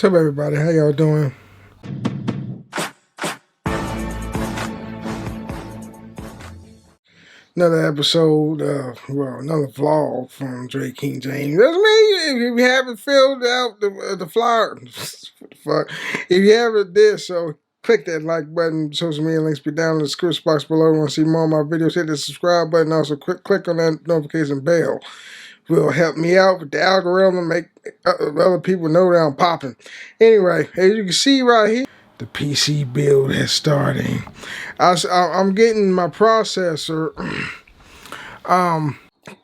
What's up, everybody? How y'all doing? Another episode, another vlog from Drake King James. That's me. If you haven't filled out the flyer, what the fuck? If you haven't did so, click that like button. Social media links be down in the description box below. Want to see more of my videos? Hit the subscribe button. Also, click on that notification bell. Will help me out with the algorithm, make other people know that I'm popping. Anyway, as you can see right here, the PC build is starting. I'm getting my processor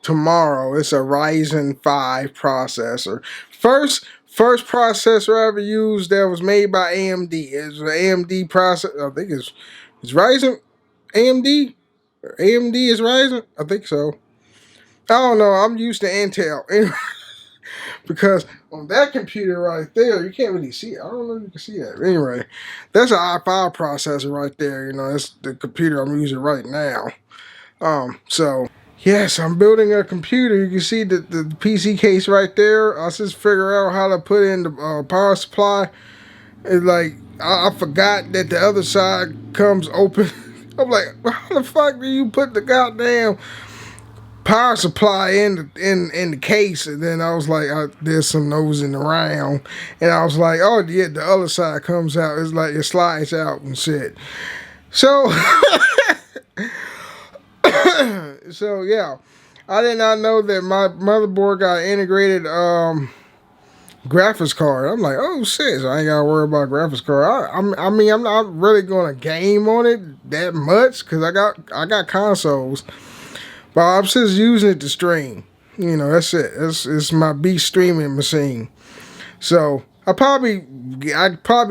tomorrow. It's a Ryzen 5 processor. First processor I ever used that was made by AMD. It's an AMD processor. I think it's Ryzen AMD. AMD is Ryzen. I think so. I don't know. I'm used to Intel. Because on that computer right there, you can't really see it. I don't know if you can see that. Anyway, that's an i5 processor right there. You know, that's the computer I'm using right now. So yes, I'm building a computer. You can see the PC case right there. I just figure out how to put in the power supply. It's like I forgot that the other side comes open. I'm like, how the fuck do you put the goddamn power supply in the case? And then I was like, I did some nosing around, and I was like, oh yeah, the other side comes out. It's like it slides out and shit. So so yeah, I did not know that my motherboard got integrated graphics card. I'm like, oh shit, so I ain't gotta worry about graphics card. I mean, I'm not really gonna game on it that much because I got consoles. But I'm just using it to stream. You know, that's it. It's my beast streaming machine. So I'd probably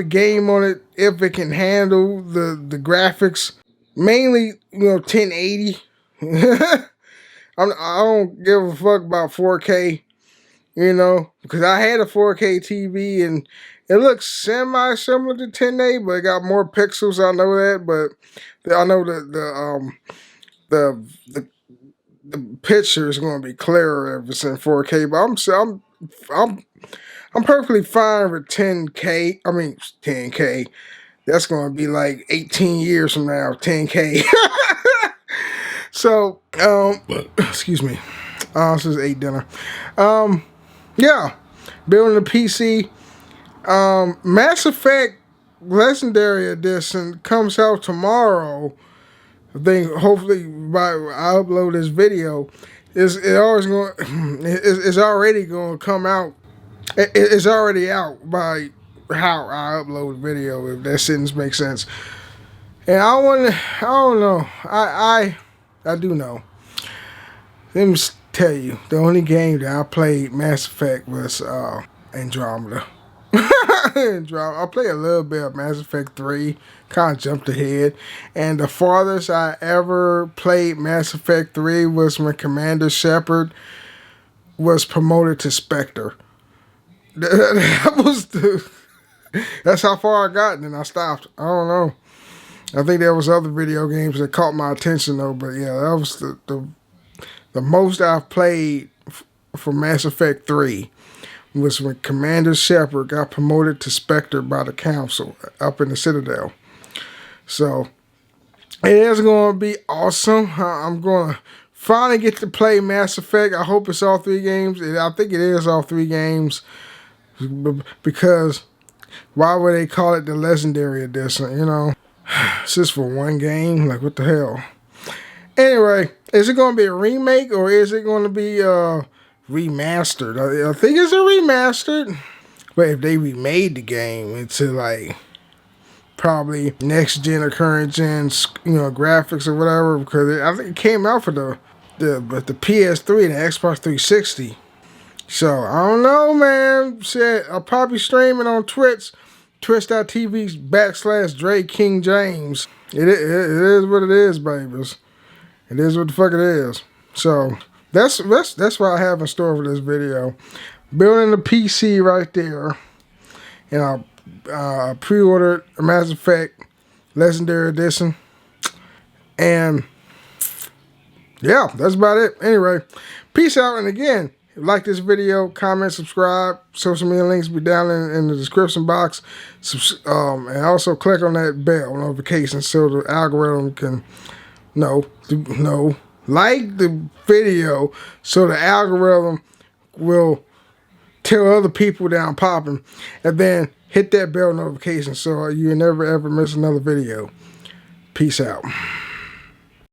game on it if it can handle the graphics. Mainly, 1080. I don't give a fuck about 4K. Because I had a 4K TV and it looks semi-similar to 1080, but it got more pixels. I know that, but I know the picture is going to be clearer if it's in 4K, but I'm perfectly fine with 10K. I mean 10K. That's going to be like 18 years from now, 10K. So, excuse me. This is ate dinner. Yeah, building a PC. Mass Effect Legendary Edition comes out tomorrow. I think hopefully by I upload this video, it's already going to come out. It's already out by how I upload video, if that sentence makes sense. And I don't know. I do know. Let me tell you, the only game that I played Mass Effect was Andromeda. I played a little bit of Mass Effect 3, kind of jumped ahead, and the farthest I ever played Mass Effect 3 was when Commander Shepard was promoted to Spectre. That's how far I got, and then I stopped. I don't know. I think there was other video games that caught my attention though, but yeah, that was the most I've played for Mass Effect 3. Was when Commander Shepard got promoted to Spectre by the Council up in the Citadel. So it is going to be awesome. I'm going to finally get to play Mass Effect. I hope it's all 3 games. I think it is all 3 games, because why would they call it the Legendary Edition? It's just for 1 game. Like, what the hell? Anyway, is it going to be a remake or is it going to be remastered? I think it's a remastered. But if they remade the game into like probably next gen or current gen, graphics or whatever, because I think it came out for the PS3 and the Xbox 360. So I don't know, man. Shit, I'll probably stream it on Twitch, twitch.tv/Drake King James. It is what it is, babies. It is what the fuck it is. So that's what I have in store for this video. Building the PC right there, and I pre-ordered a Mass Effect Legendary Edition, and yeah, that's about it. Anyway, peace out, and again, like this video, comment, subscribe. Social media links be down in the description box. And also click on that bell notification so the algorithm can like the video so the algorithm will tell other people that I'm popping, and then hit that bell notification so you never ever miss another video. Peace out.